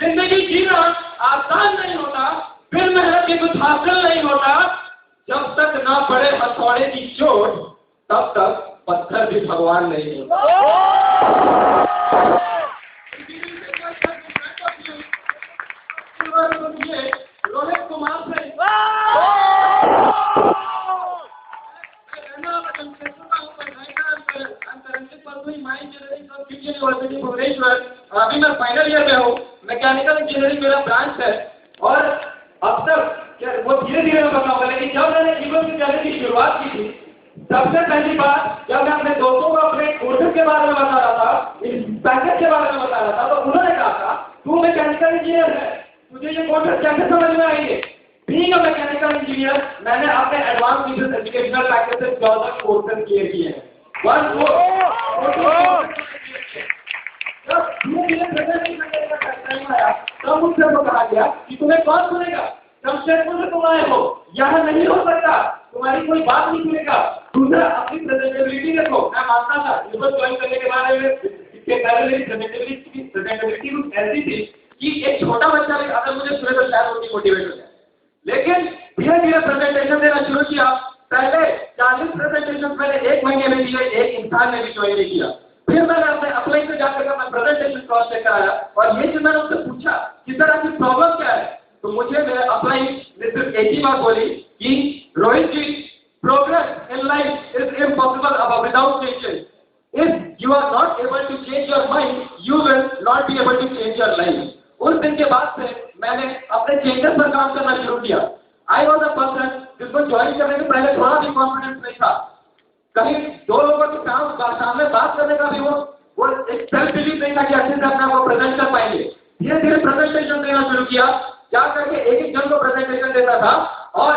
जिंदगी जीना आसान नहीं होता, फिर मेहनत के कुछ हासिल नहीं होता। जब तक ना पड़े हथौड़े की चोट, तब तक पत्थर भी भगवान नहीं होता। रोहित कुमार से अभी मैं फाइनल ईयर में हूँ, मैकेनिकल इंजीनियरिंग मेरा ब्रांच है। और अब तक वो धीरे धीरे मैं बताऊंगा, लेकिन जब मैंने जीवन की जर्नी की शुरुआत की थी, सबसे पहली बार जब मैं अपने दोस्तों को अपने कोर्सेज के बारे में बता रहा था, इस पैकेज के बारे में बता रहा था, तो उन्होंने कहा था तू मैकेनिकल इंजीनियर है, तुझे ये कोर्सेज कैसे समझ में आएंगे? बीइंग अ मैकेनिकल इंजीनियर, मैंने अपने एडवांस बिजनेस एजुकेशनल पैकेज से 14 कोर्सेज क्लियर किए हैं। तब मुझसे वो कहा गया कि तुम्हें कौन सुनेगा? जमशेदपुर से तुम आए हो, यहाँ नहीं हो सकता, तुम्हारी कोई बात नहीं सुनेगा। दूसरा, अपनी प्रेजेंटेबिलिटी देखो। मैं मानता था यूनिवर्सिटी ज्वाइन करने के बाद इसके पहले मेरी प्रेजेंटेबिलिटी कुछ ऐसी थी कि एक छोटा बच्चा भी अगर मुझे सुने तो शायद उसकी मोटिवेट हो जाए। लेकिन धीरे धीरे प्रेजेंटेशन देना शुरू किया। पहले 40 प्रेजेंटेशन मैंने 1 महीने में दिए, एक इंसान ने भी ज्वाइन नहीं किया। फिर मैंने अपने अपलाइन पे जाकर अपना प्रेजेंटेशन क्रॉस चेक कराया और ये जो मैंने उससे पूछा कि सर आपकी प्रॉब्लम क्या है, तो मुझे मेरे अपलाइन ने सिर्फ एक ही बात बोली कि Rohit ji, progress in life is impossible without changes. If you are not able to change your mind, you will not be able to change your life. उस दिन के बाद से मैंने अपने चेंजेस पर काम करना शुरू किया। आई वॉज अ पर्सन जिसको ज्वाइन करने से पहले थोड़ा भी कॉन्फिडेंस नहीं था। कहीं 2 लोगों के सामने बात करने का भी वो एक सेल्फ बिलीव नहीं था कि अच्छे से अपने आप को प्रेजेंट कर पाएंगे। धीरे धीरे प्रेजेंटेशन देना शुरू किया, जा करके एक जन को प्रेजेंटेशन देता था और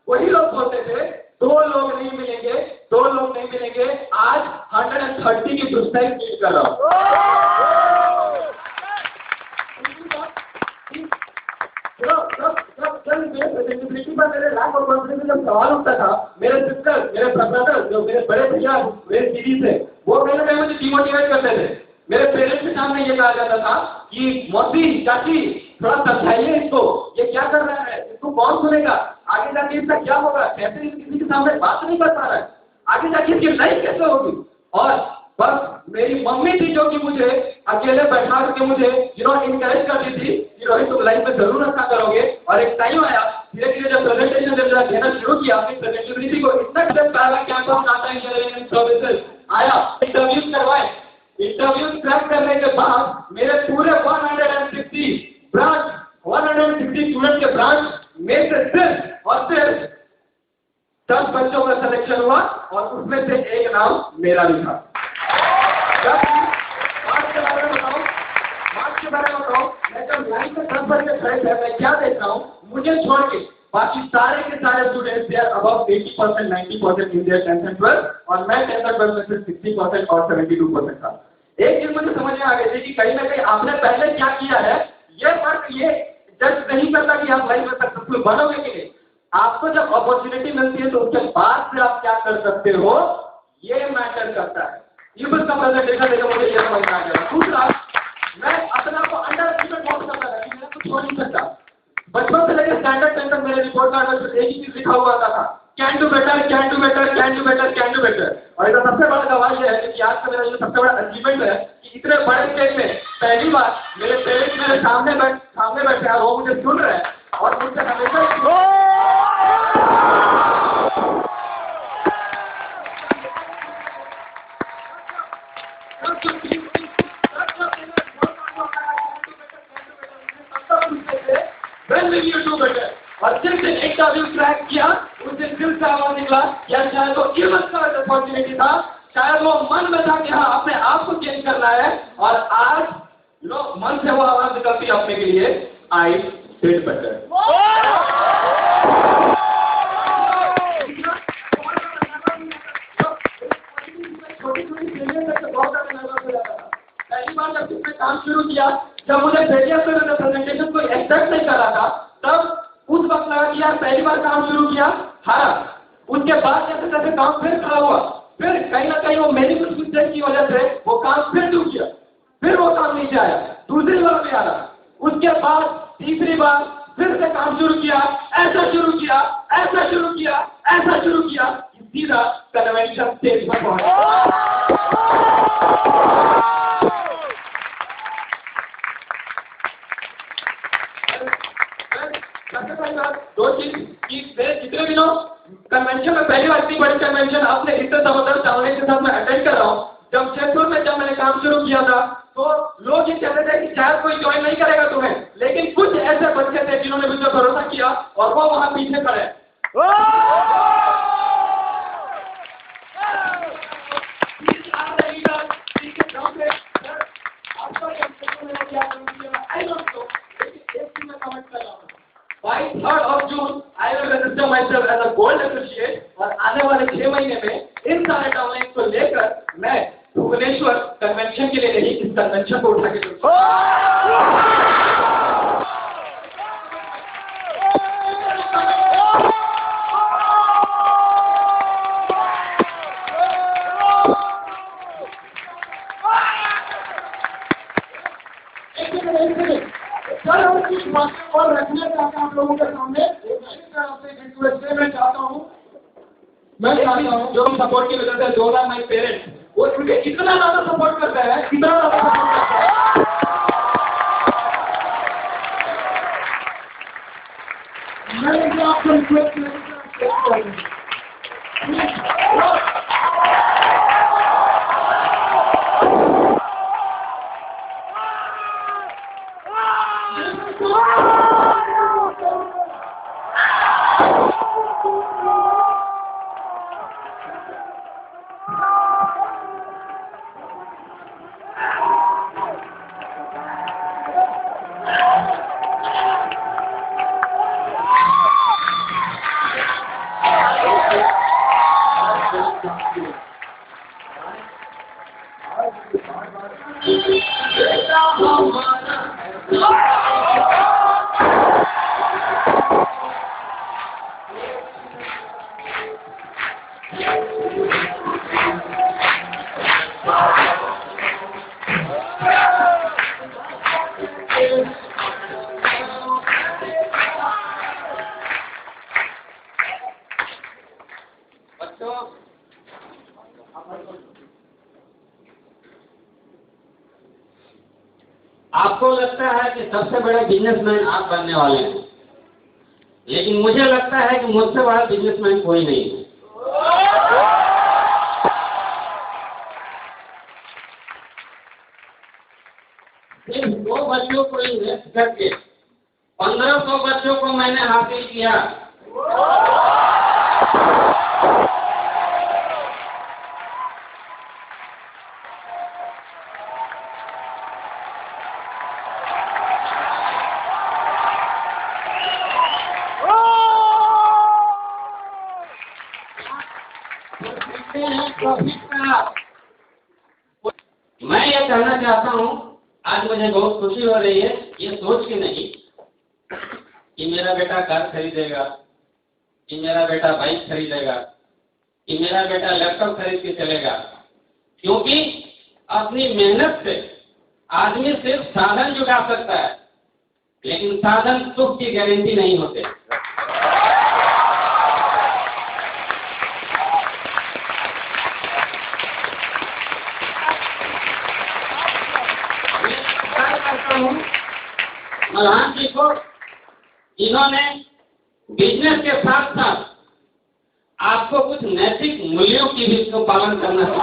वही लोग बोलते थे 2 लोग नहीं मिलेंगे, 2 लोग नहीं मिलेंगे। आज 130 की प्रोस्पेक्ट मीट कर रहा हूँ। मेरे लैक ऑफ कॉन्फिडेंस जब सवाल उठता था, मेरे सिस्टर, मेरे ब्रदर, जो मेरे बड़े भैया, मेरे दीदी थे, वो कहीं ना कहीं मुझे डिमोटिवेट करते थे। मेरे पेरेंट्स के सामने ये कहा जाता था कि मौसी, चाची, थोड़ा समझाइए इसको, ये क्या कर रहा है, इसको कौन सुनेगा, आगे जाके इसका क्या होगा, कैसे किसी के सामने बात नहीं कर पा रहा है, आगे जाके इसकी लाइफ कैसे होगी। और बस मेरी मम्मी थी जो कि मुझे अकेले बैठा करके मुझे इनकरेज करती थी कि रोहित तुम लाइफ में जरूर अच्छा करोगे। और एक टाइम आया, धीरे धीरे जब प्रेजेंटेशन देना शुरू किया, अपनी प्रेजेंटेबिलिटी को इतना डेवलप पहला कैंपस टाटा इंजीनियरिंग सर्विसेज आया, इंटरव्यू करवाए। इंटरव्यू क्रैक करने के बाद मेरे पूरे 160 स्टूडेंट के ब्रांच में से सिर्फ और सिर्फ 10 बच्चों का सिलेक्शन हुआ और उसमें से एक नाम मेरा भी था। मार्क्स के बारे में बताओ, मैं जब लाइन में 10 बच्चे खड़े थे, मैं क्या देख रहा हूँ, मुझे छोड़ के बाकी सारे के सारे students they are above 80%, 90% in their 10th and 12th, और मैं 10th and 12th में से 60% और 72% था। एक चीज मुझे समझ में आ गई थी कि कहीं ना कहीं आपने पहले क्या किया है, ये फर्क ये जज नहीं करता कि आप लाइफ में सक्सेसफुल बनोगे कि नहीं। आपको जब अपॉर्चुनिटी मिलती है तो उसके बाद से आप क्या कर सकते हो, ये मैटर करता है। ये बस का प्रेजेंटेशन देखा, मुझे ये समझ में आ गया। दूसरा, मैं अपने आप को अंडर एस्टिमेट बहुत करता था कि मैं कुछ हो नहीं सकता। बचपन से लेकर स्टैंडर्ड 10 तक मेरे रिपोर्ट कार्ड में एक ही चीज लिखा हुआ था, can do better, can do better, can do better, can do better. और इसका सबसे बड़ा गवाह ये है कि आज का मेरा जो सबसे बड़ा अचीवमेंट है कि इतने बड़े स्टेज में पहली बार मेरे पेरेंट्स मेरे सामने बैठे हैं, वो मुझे सुन रहे हैं और मुझसे हमेशा और जिस दिन इंटरव्यू क्रैक किया उस दिन दिल से आवाज निकला, या शायद वो इवेंट का अपॉर्चुनिटी था, शायद वो मन में था कि हाँ अपने आप को चेंज करना है, और आज लोग मन से वो आवाज निकलती है अपने के लिए, आई डिड बेटर। पहली बार जब इसमें काम शुरू किया, जब मुझे प्रेजेंटेशन को एक्सेप्ट नहीं कर रहा था, तब उस वक्त लगा कि यार पहली बार काम शुरू किया, हारा। उसके बाद जैसे जैसे काम फिर खड़ा हुआ, फिर कहीं ना कहीं वो मेरी मिस्टेक की वजह से वो काम फिर डूब गया, फिर वो काम नीचे आया, दूसरी बार भी आ रहा। उसके बाद तीसरी बार फिर से काम शुरू किया, ऐसा शुरू किया, ऐसा शुरू किया, ऐसा शुरू किया, सीधा कन्वेंशन स्टेज पर पहुंचा। दो चीज कितने दिनों कन्वेंशन में पहली बार इतनी बड़ी कन्वेंशन आपने इतने जबरदस्त चावले के साथ मैं अटेंड कर रहा हूँ। जमशेदपुर में जब मैंने काम शुरू किया था तो लोग ये कहते थे कि शायद कोई ज्वाइन नहीं करेगा तुम्हें, लेकिन कुछ ऐसे बच्चे थे जिन्होंने मुझ पर भरोसा किया और वो वहां पीछे खड़े। By 3rd of June, I will register myself as a gold associate और आने वाले 6 महीने में इन सारे डाउनलाइन को लेकर मैं भुवनेश्वर कन्वेंशन के लिए नहीं, इस कन्वेंशन को उठा के और रखना चाहता हूँ लोगों के सामने मैं चाहता हूँ जो सपोर्ट की वजह से 2 लाख माई पेरेंट्स वो मुझे इतना ज्यादा सपोर्ट करता है, इतना ज्यादा सपोर्ट करता है। मैं आपको रिक्वेस्ट आपको लगता है कि सबसे बड़े बिजनेसमैन आप बनने वाले हैं, लेकिन मुझे लगता है कि मुझसे बड़ा बिजनेसमैन कोई नहीं है। सिर्फ 2 बच्चों को इन्वेस्ट करके 1500 बच्चों को मैंने हासिल किया। मैं ये कहना चाहता हूँ, आज मुझे बहुत खुशी हो रही है ये सोच के नहीं कि मेरा बेटा कार खरीदेगा, कि मेरा बेटा बाइक खरीदेगा, कि मेरा बेटा लैपटॉप खरीद के चलेगा, क्योंकि अपनी मेहनत से आदमी सिर्फ साधन जुटा सकता है, लेकिन साधन सुख की गारंटी नहीं होते। मल्हान जी को, इन्होंने बिजनेस के साथ साथ आपको कुछ नैतिक मूल्यों की भी इसको पालन करना चाहिए।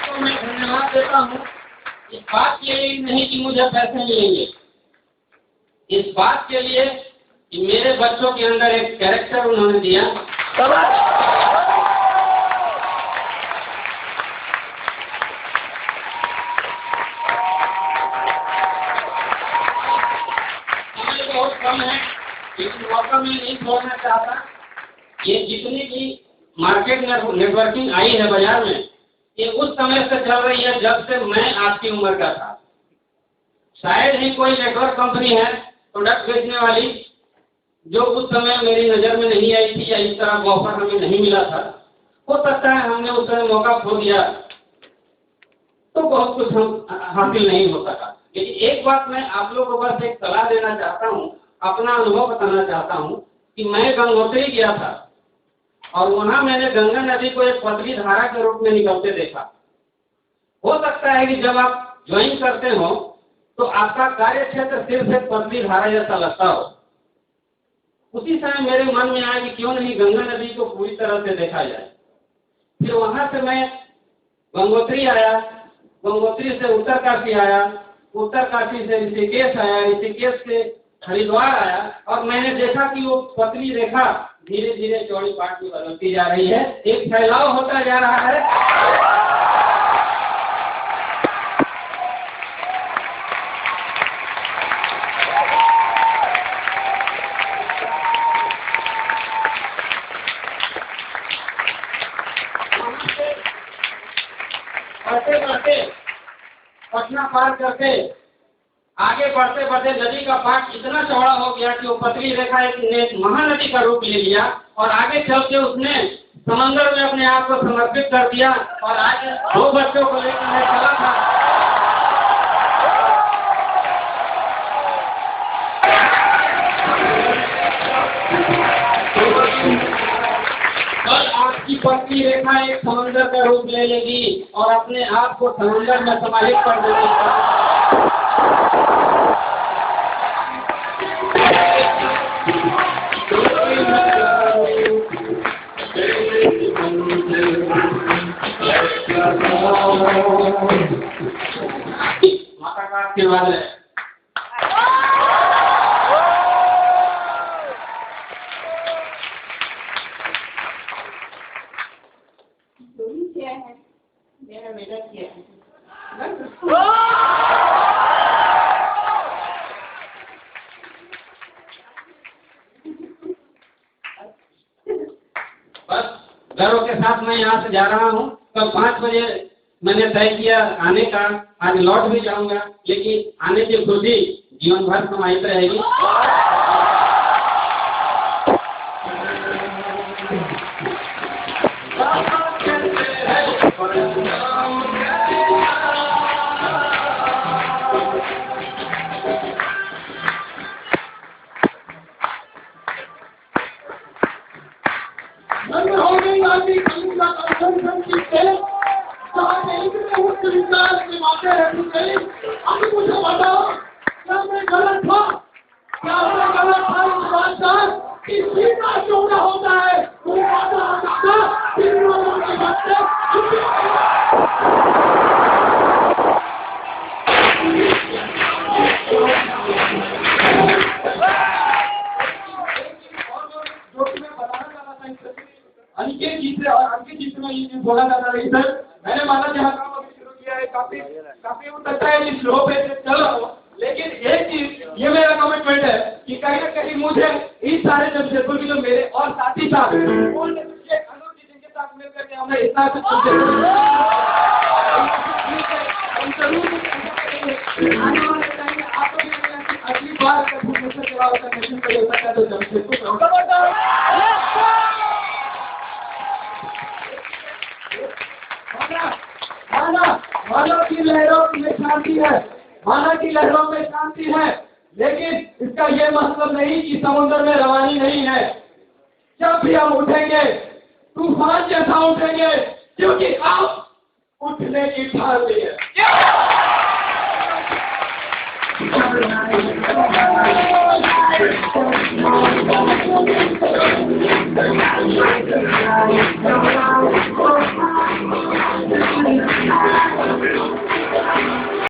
तो मैं धन्यवाद देता हूँ इस बात के लिए नहीं कि मुझे पैसे मिलेंगे, इस बात के लिए कि मेरे बच्चों के अंदर एक कैरेक्टर उन्होंने दिया। समय बहुत कम है, लेकिन मौका मैं नहीं छोड़ना चाहता। ये जितनी भी मार्केट नेटवर्किंग आई है बाजार में, ये उस समय से चल रही है जब से मैं आपकी उम्र का था। शायद ही कोई नेटवर्क कंपनी है प्रोडक्ट बेचने वाली, जो उस समय मेरी नज़र में नहीं आई थी या इस तरह का ऑफर हमें नहीं मिला था, हो सकता है हमने उस समय मौका खो दिया तो बहुत कुछ हम हासिल नहीं हो सका। लेकिन एक बात मैं आप लोगों को बस एक सलाह देना चाहता हूँ, अपना अनुभव बताना चाहता हूँ कि मैं गंगोत्री गया था और वहाँ मैंने गंगा नदी को एक पतली धारा के रूप में निकलते देखा। हो सकता है कि जब आप ज्वाइन करते हो तो आपका कार्य क्षेत्र सिर्फ एक पतली धारा जैसा लगता हो। उसी समय मेरे मन में आया कि क्यों नहीं गंगा नदी को पूरी तरह से देखा जाए। फिर वहां से मैं गंगोत्री आया, गंगोत्री से उत्तरकाशी आया, उत्तरकाशी से ऋषिकेश आया, ऋषिकेश से हरिद्वार आया और मैंने देखा कि वो पतली रेखा धीरे धीरे चौड़ी पाट में बदलती जा रही है, एक फैलाव होता जा रहा है। बढ़ते बढ़ते पटना पार करके आगे बढ़ते बढ़ते नदी का पाट इतना चौड़ा हो गया कि वो पतली रेखा एक महानदी का रूप ले लिया और आगे चल के उसने समंदर में अपने आप को समर्पित कर दिया और आगे 2 बच्चों को लेकर मैं चला था। कल आपकी पतली रेखा एक समंदर का रूप ले लेगी और अपने आप को समंदर में समाहित कर देगी। माता का आशीर्वाद है। क्या है मेरा बेटा क्या है बस घरों के साथ मैं यहाँ से जा रहा हूँ। कल 5 बजे मैंने तय किया आने का। आज लौट भी जाऊंगा, लेकिन आने की खुशी जीवन भर समाहित रहेगी। अभी मुझे बताओ, क्या मैं गलत था? क्या मैं गलत था इस बात का कि सीधा चौड़ा होता है, कोई बाधा होता था, फिर लोगों के बच्चे अंकित जी से और अंकित जी से मैं ये बोला जाता है सर, मैंने माना जहाँ काम अभी शुरू किया है, काफी उतरता है इस लो पे चल रहा हूँ, लेकिन एक चीज ये मेरा कमिटमेंट है कि कहीं ना कहीं मुझे इस सारे जमशेदपुर के जो मेरे और साथी साथ अनुज जी जिनके साथ मिलकर के हमने इतना कुछ अगली बार अगर भुवनेश्वर के बाद नेशन का होता है तो जमशेदपुर मानव की लहरों में शांति है, मानव की लहरों में शांति है, लेकिन इसका ये मतलब नहीं कि समुद्र में रवानी नहीं है। जब भी हम उठेंगे तूफान जैसा उठेंगे, क्योंकि आप उठने की ठान ली है।